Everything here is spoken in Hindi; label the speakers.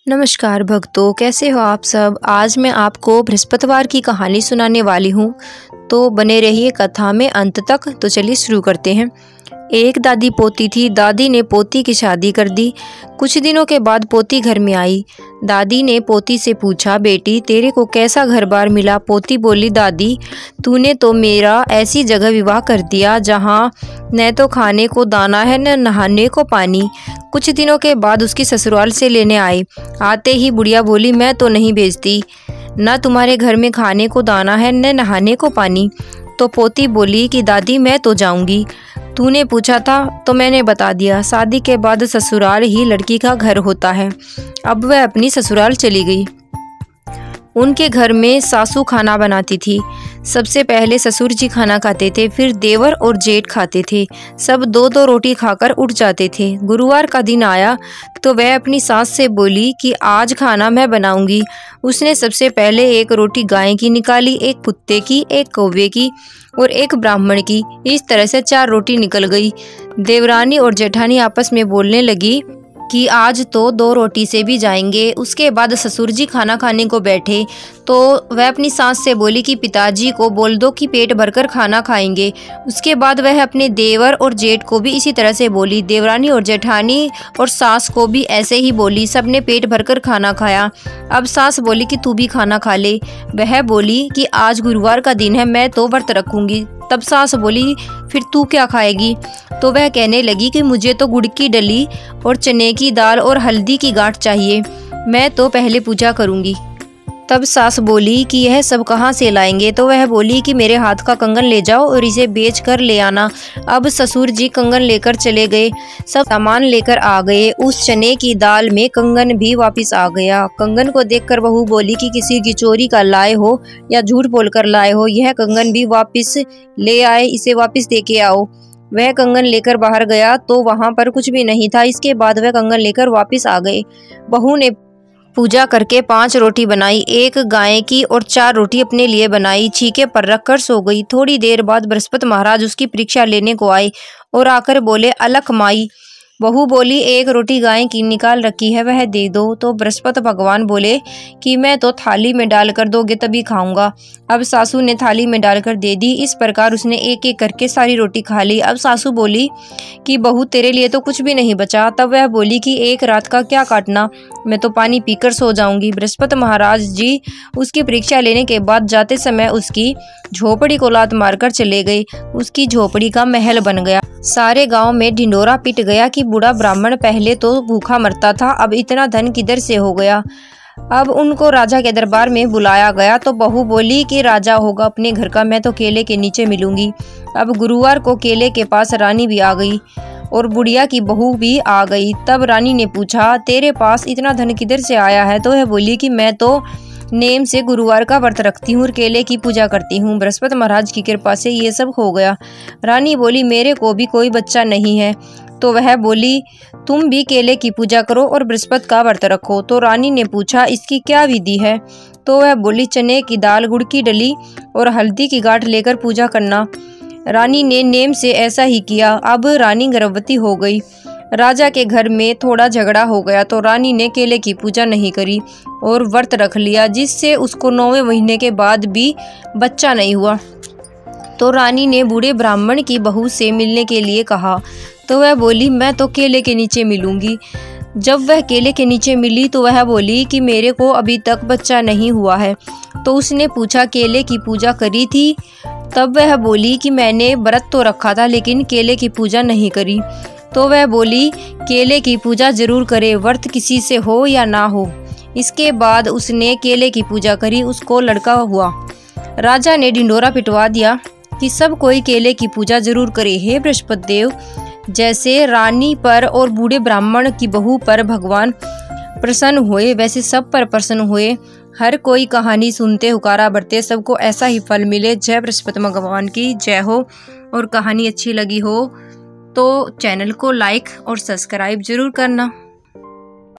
Speaker 1: नमस्कार भक्तों, कैसे हो आप सब। आज मैं आपको बृहस्पतिवार की कहानी सुनाने वाली हूँ, तो बने रहिए कथा में अंत तक। तो चलिए शुरू करते हैं। एक दादी पोती थी। दादी ने पोती की शादी कर दी। कुछ दिनों के बाद पोती घर में आई। दादी ने पोती से पूछा, बेटी तेरे को कैसा घर बार मिला। पोती बोली, दादी तूने तो मेरा ऐसी जगह विवाह कर दिया जहाँ न तो खाने को दाना है न नहाने को पानी। कुछ दिनों के बाद उसकी ससुराल से लेने आए। आते ही बुढ़िया बोली, मैं तो नहीं भेजती, न तुम्हारे घर में खाने को दाना है न नहाने को पानी। तो पोती बोली कि दादी मैं तो जाऊंगी, तूने पूछा था तो मैंने बता दिया। शादी के बाद ससुराल ही लड़की का घर होता है। अब वह अपनी ससुराल चली गई। उनके घर में सासू खाना बनाती थी। सबसे पहले ससुर जी खाना खाते थे, फिर देवर और जेठ खाते थे। सब दो दो रोटी खाकर उठ जाते थे। गुरुवार का दिन आया तो वह अपनी सास से बोली कि आज खाना मैं बनाऊंगी। उसने सबसे पहले एक रोटी गाय की निकाली, एक कुत्ते की, एक कौवे की और एक ब्राह्मण की। इस तरह से 4 रोटी निकल गई। देवरानी और जेठानी आपस में बोलने लगी कि आज तो 2 रोटी से भी जाएंगे। उसके बाद ससुर जी खाना खाने को बैठे तो वह अपनी सास से बोली कि पिताजी को बोल दो कि पेट भरकर खाना खाएंगे। उसके बाद वह अपने देवर और जेठ को भी इसी तरह से बोली। देवरानी और जेठानी और सास को भी ऐसे ही बोली। सबने पेट भरकर खाना खाया। अब सास बोली कि तू भी खाना खा ले। वह बोली कि आज गुरुवार का दिन है, मैं तो व्रत रखूंगी। तब सास बोली, फिर तू क्या खाएगी। तो वह कहने लगी कि मुझे तो गुड़ की डली और चने की दाल और हल्दी की गांठ चाहिए, मैं तो पहले पूजा करूंगी। तब सास बोली कि यह सब कहाँ से लाएंगे। तो वह बोली कि मेरे हाथ का कंगन ले जाओ और इसे बेच कर ले आना। अब ससुर जी कंगन लेकर चले गए। सब सामान लेकर आ गए। उस चने की दाल में कंगन भी वापस आ गया। कंगन को देखकर बहू बोली कि किसी की चोरी का लाए हो या झूठ बोलकर लाए हो, यह कंगन भी वापस ले आए, इसे वापस दे के आओ। वह कंगन लेकर बाहर गया तो वहां पर कुछ भी नहीं था। इसके बाद वह कंगन लेकर वापस आ गए। बहू ने पूजा करके 5 रोटी बनाई, 1 गाय की और 4 रोटी अपने लिए बनाई। छीके पर रखकर सो गई। थोड़ी देर बाद बृहस्पति महाराज उसकी परीक्षा लेने को आए और आकर बोले, अलख माई। बहू बोली, 1 रोटी गाय की निकाल रखी है, वह दे दो। तो बृहस्पति भगवान बोले कि मैं तो थाली में डालकर दोगे तभी खाऊंगा। अब सासू ने थाली में डालकर दे दी। इस प्रकार उसने एक एक करके सारी रोटी खा ली। अब सासू बोली कि बहू तेरे लिए तो कुछ भी नहीं बचा। तब वह बोली कि एक रात का क्या काटना, मैं तो पानी पीकर सो जाऊंगी। बृहस्पति महाराज जी उसकी परीक्षा लेने के बाद जाते समय उसकी झोपड़ी को लात मारकर चले गए। उसकी झोपड़ी का महल बन गया। सारे गांव में ढिंडोरा पिट गया कि बूढ़ा ब्राह्मण पहले तो भूखा मरता था, अब इतना धन किधर से हो गया। अब उनको राजा के दरबार में बुलाया गया तो बहू बोली कि राजा होगा अपने घर का, मैं तो केले के नीचे मिलूंगी। अब गुरुवार को केले के पास रानी भी आ गई और बुढ़िया की बहू भी आ गई। तब रानी ने पूछा, तेरे पास इतना धन किधर से आया है। तो वह बोली कि मैं तो नेम से गुरुवार का व्रत रखती हूँ और केले की पूजा करती हूँ, बृहस्पति महाराज की कृपा से ये सब हो गया। रानी बोली, मेरे को भी कोई बच्चा नहीं है। तो वह बोली, तुम भी केले की पूजा करो और बृहस्पति का व्रत रखो। तो रानी ने पूछा, इसकी क्या विधि है। तो वह बोली, चने की दाल, गुड़ की डली और हल्दी की गांठ लेकर पूजा करना। रानी ने नेम से ऐसा ही किया। अब रानी गर्भवती हो गई। राजा के घर में थोड़ा झगड़ा हो गया तो रानी ने केले की पूजा नहीं करी और व्रत रख लिया, जिससे उसको 9वें महीने के बाद भी बच्चा नहीं हुआ। तो रानी ने बूढ़े ब्राह्मण की बहू से मिलने के लिए कहा। तो वह बोली, मैं तो केले के नीचे मिलूंगी। जब वह केले के नीचे मिली तो वह बोली कि मेरे को अभी तक बच्चा नहीं हुआ है। तो उसने पूछा, केले की पूजा करी थी। तब वह बोली कि मैंने व्रत तो रखा था लेकिन केले की पूजा नहीं करी। तो वह बोली, केले की पूजा जरूर करे, व्रत किसी से हो या ना हो। इसके बाद उसने केले की पूजा करी, उसको लड़का हुआ। राजा ने ढिंडोरा पिटवा दिया कि सब कोई केले की पूजा जरूर करे। हे बृहस्पति देव, जैसे रानी पर और बूढ़े ब्राह्मण की बहू पर भगवान प्रसन्न हुए वैसे सब पर प्रसन्न हुए। हर कोई कहानी सुनते हुकारा बढ़ते, सबको ऐसा ही फल मिले। जय बृहस्पति भगवान की जय हो। और कहानी अच्छी लगी हो तो चैनल को लाइक और सब्सक्राइब जरूर करना।